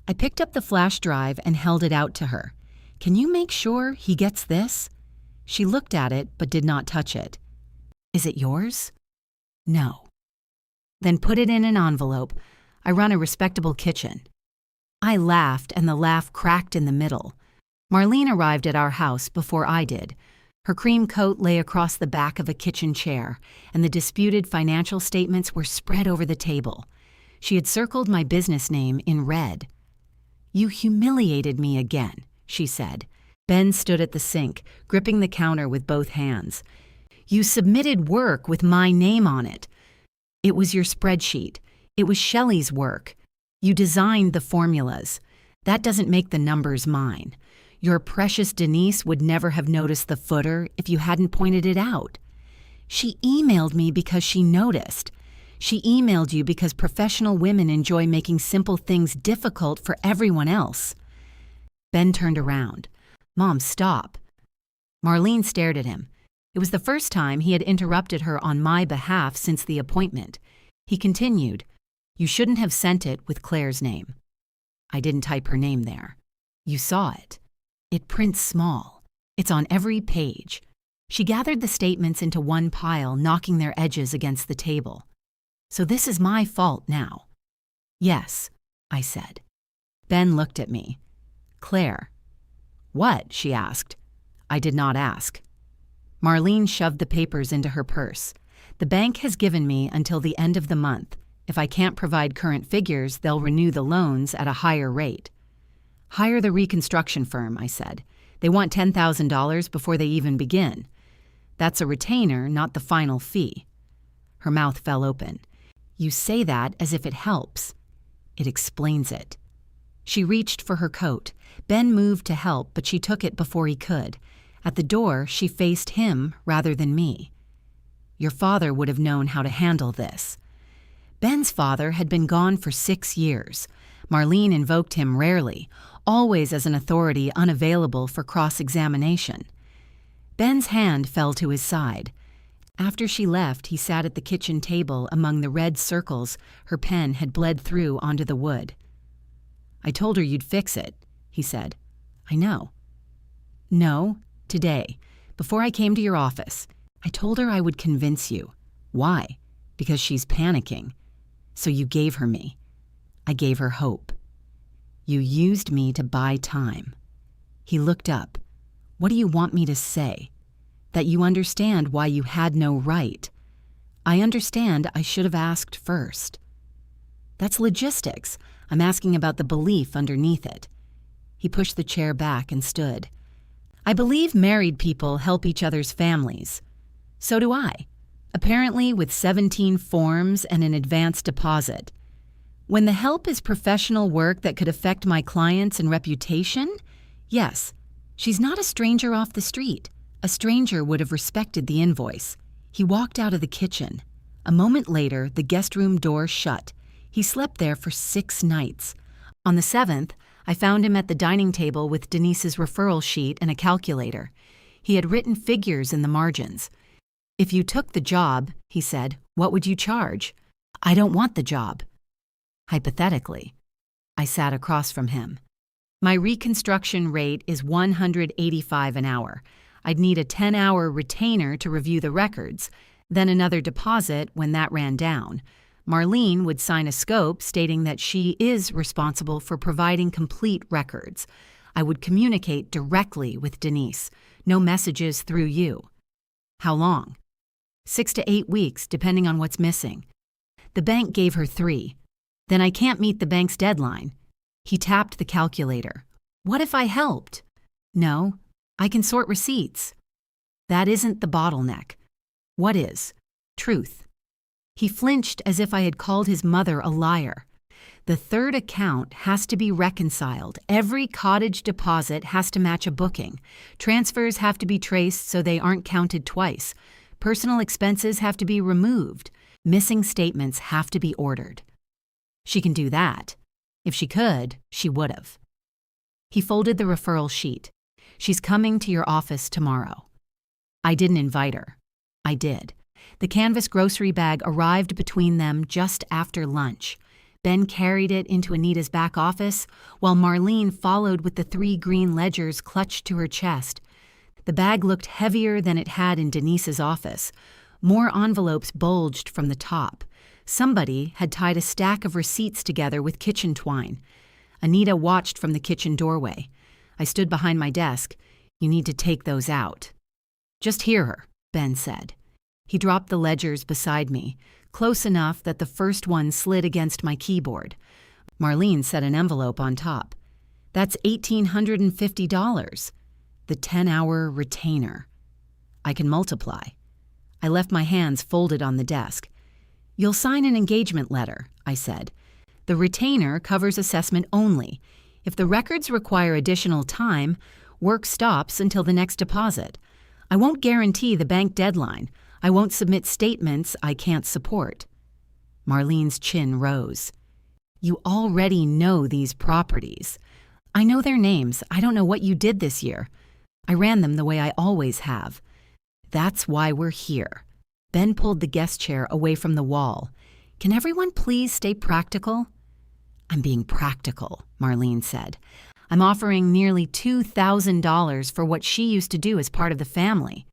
I picked up the flash drive and held it out to her. "Can you make sure he gets this?" She looked at it but did not touch it. "Is it yours?" "No." "Then put it in an envelope. I run a respectable kitchen." I laughed, and the laugh cracked in the middle. Marlene arrived at our house before I did. Her cream coat lay across the back of a kitchen chair, and the disputed financial statements were spread over the table. She had circled my business name in red. "You humiliated me again," she said. Ben stood at the sink, gripping the counter with both hands. "You submitted work with my name on it. It was your spreadsheet. It was Shelley's work. You designed the formulas. That doesn't make the numbers mine. Your precious Denise would never have noticed the footer if you hadn't pointed it out. She emailed me because she noticed. She emailed you because professional women enjoy making simple things difficult for everyone else." Ben turned around. "Mom, stop." Marlene stared at him. It was the first time he had interrupted her on my behalf since the appointment. He continued, "You shouldn't have sent it with Claire's name." "I didn't type her name there." "You saw it. It prints small. It's on every page." She gathered the statements into one pile, knocking their edges against the table. So this is my fault now. Yes, I said. Ben looked at me. Claire. What? She asked. I did not ask. Marlene shoved the papers into her purse. The bank has given me until the end of the month. If I can't provide current figures, they'll renew the loans at a higher rate. Hire the reconstruction firm, I said. They want $10,000 before they even begin. That's a retainer, not the final fee. Her mouth fell open. You say that as if it helps. It explains it. She reached for her coat. Ben moved to help, but she took it before he could. At the door, she faced him rather than me. Your father would have known how to handle this. Ben's father had been gone for 6 years. Marlene invoked him rarely, always as an authority unavailable for cross-examination. Ben's hand fell to his side. After she left, he sat at the kitchen table among the red circles her pen had bled through onto the wood. I told her you'd fix it, he said. I know. No, today, before I came to your office, I told her I would convince you. Why? Because she's panicking. So you gave her me. I gave her hope. You used me to buy time. He looked up. What do you want me to say? That you understand why you had no right. I understand I should have asked first. That's logistics. I'm asking about the belief underneath it. He pushed the chair back and stood. I believe married people help each other's families. So do I. Apparently with 17 forms and an advance deposit. When the help is professional work that could affect my clients and reputation, yes, she's not a stranger off the street. A stranger would have respected the invoice. He walked out of the kitchen. A moment later, the guest room door shut. He slept there for 6 nights. On the 7th, I found him at the dining table with Denise's referral sheet and a calculator. He had written figures in the margins. If you took the job, he said, what would you charge? I don't want the job. Hypothetically. I sat across from him. My reconstruction rate is $185 an hour. I'd need a 10-hour retainer to review the records, then another deposit when that ran down. Marlene would sign a scope stating that she is responsible for providing complete records. I would communicate directly with Denise, no messages through you. How long? 6 to 8 weeks, depending on what's missing. The bank gave her 3. Then I can't meet the bank's deadline. He tapped the calculator. What if I helped? No, I can sort receipts. That isn't the bottleneck. What is? Truth. He flinched as if I had called his mother a liar. The third account has to be reconciled. Every cottage deposit has to match a booking. Transfers have to be traced so they aren't counted twice. Personal expenses have to be removed. Missing statements have to be ordered. She can do that. If she could, she would have. He folded the referral sheet. She's coming to your office tomorrow. I didn't invite her. I did. The canvas grocery bag arrived between them just after lunch. Ben carried it into Anita's back office, while Marlene followed with the 3 green ledgers clutched to her chest. The bag looked heavier than it had in Denise's office. More envelopes bulged from the top. Somebody had tied a stack of receipts together with kitchen twine. Anita watched from the kitchen doorway. I stood behind my desk. You need to take those out. Just hear her, Ben said. He dropped the ledgers beside me, close enough that the first one slid against my keyboard. Marlene set an envelope on top. That's $1,850. The 10-hour retainer. I can multiply. I left my hands folded on the desk. You'll sign an engagement letter, I said. The retainer covers assessment only. If the records require additional time, work stops until the next deposit. I won't guarantee the bank deadline. I won't submit statements I can't support. Marlene's chin rose. You already know these properties. I know their names. I don't know what you did this year. I ran them the way I always have. That's why we're here. Ben pulled the guest chair away from the wall. Can everyone please stay practical? I'm being practical, Marlene said. I'm offering nearly $2,000 for what she used to do as part of the family.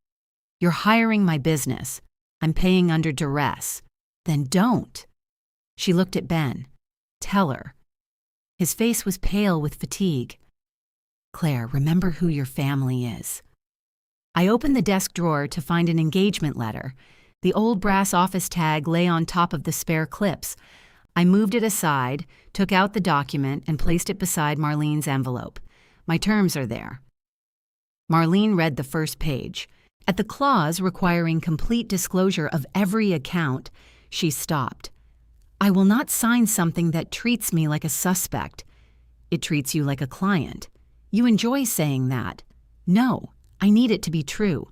You're hiring my business. I'm paying under duress. Then don't. She looked at Ben. Tell her. His face was pale with fatigue. Claire, remember who your family is. I opened the desk drawer to find an engagement letter. The old brass office tag lay on top of the spare clips. I moved it aside, took out the document, and placed it beside Marlene's envelope. My terms are there. Marlene read the first page. At the clause requiring complete disclosure of every account, she stopped. I will not sign something that treats me like a suspect. It treats you like a client. You enjoy saying that. No, I need it to be true.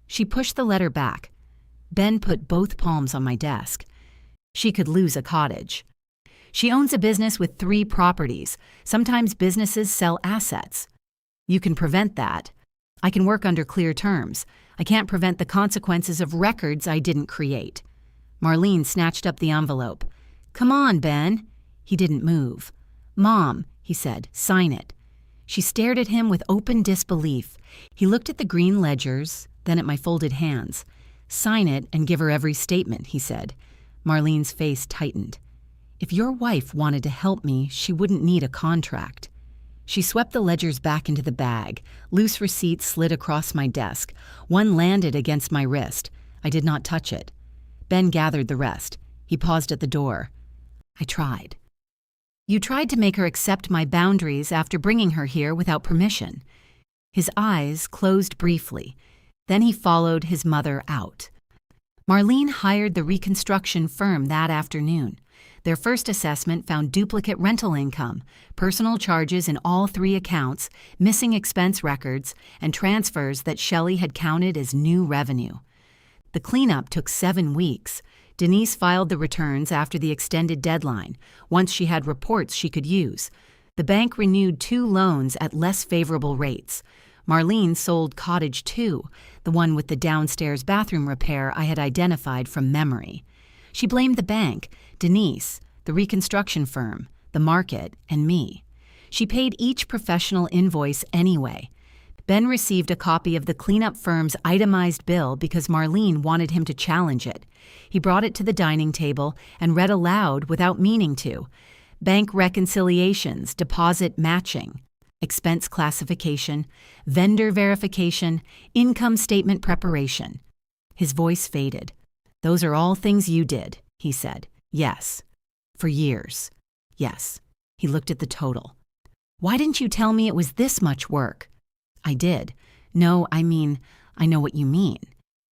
She pushed the letter back. Ben put both palms on my desk. She could lose a cottage. She owns a business with 3 properties. Sometimes businesses sell assets. You can prevent that. I can work under clear terms. I can't prevent the consequences of records I didn't create. Marlene snatched up the envelope. Come on, Ben. He didn't move. Mom, he said, sign it. She stared at him with open disbelief. He looked at the green ledgers, then at my folded hands. Sign it and give her every statement, he said. Marlene's face tightened. If your wife wanted to help me, she wouldn't need a contract. She swept the ledgers back into the bag. Loose receipts slid across my desk. One landed against my wrist. I did not touch it. Ben gathered the rest. He paused at the door. I tried. You tried to make her accept my boundaries after bringing her here without permission. His eyes closed briefly. Then he followed his mother out. Marlene hired the reconstruction firm that afternoon. Their first assessment found duplicate rental income, personal charges in all 3 accounts, missing expense records, and transfers that Shelley had counted as new revenue. The cleanup took 7 weeks. Denise filed the returns after the extended deadline, once she had reports she could use. The bank renewed 2 loans at less favorable rates. Marlene sold Cottage 2, the one with the downstairs bathroom repair I had identified from memory. She blamed the bank, Denise, the reconstruction firm, the market, and me. She paid each professional invoice anyway. Ben received a copy of the cleanup firm's itemized bill because Marlene wanted him to challenge it. He brought it to the dining table and read aloud without meaning to. Bank reconciliations, deposit matching, expense classification, vendor verification, income statement preparation. His voice faded. Those are all things you did, he said. Yes. For years. Yes. He looked at the total. Why didn't you tell me it was this much work? I did. No, I mean, I know what you mean.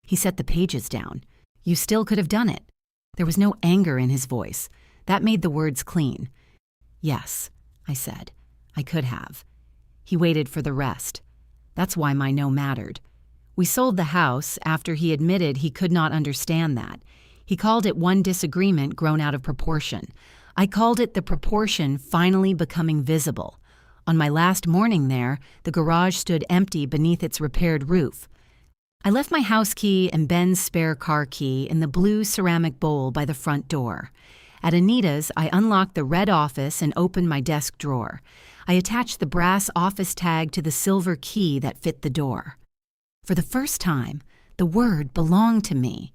He set the pages down. You still could have done it. There was no anger in his voice. That made the words clean. Yes, I said. I could have. He waited for the rest. That's why my no mattered. We sold the house after he admitted he could not understand that. He called it one disagreement grown out of proportion. I called it the proportion finally becoming visible. On my last morning there, the garage stood empty beneath its repaired roof. I left my house key and Ben's spare car key in the blue ceramic bowl by the front door. At Anita's, I unlocked the red office and opened my desk drawer. I attached the brass office tag to the silver key that fit the door. For the first time, the word belonged to me.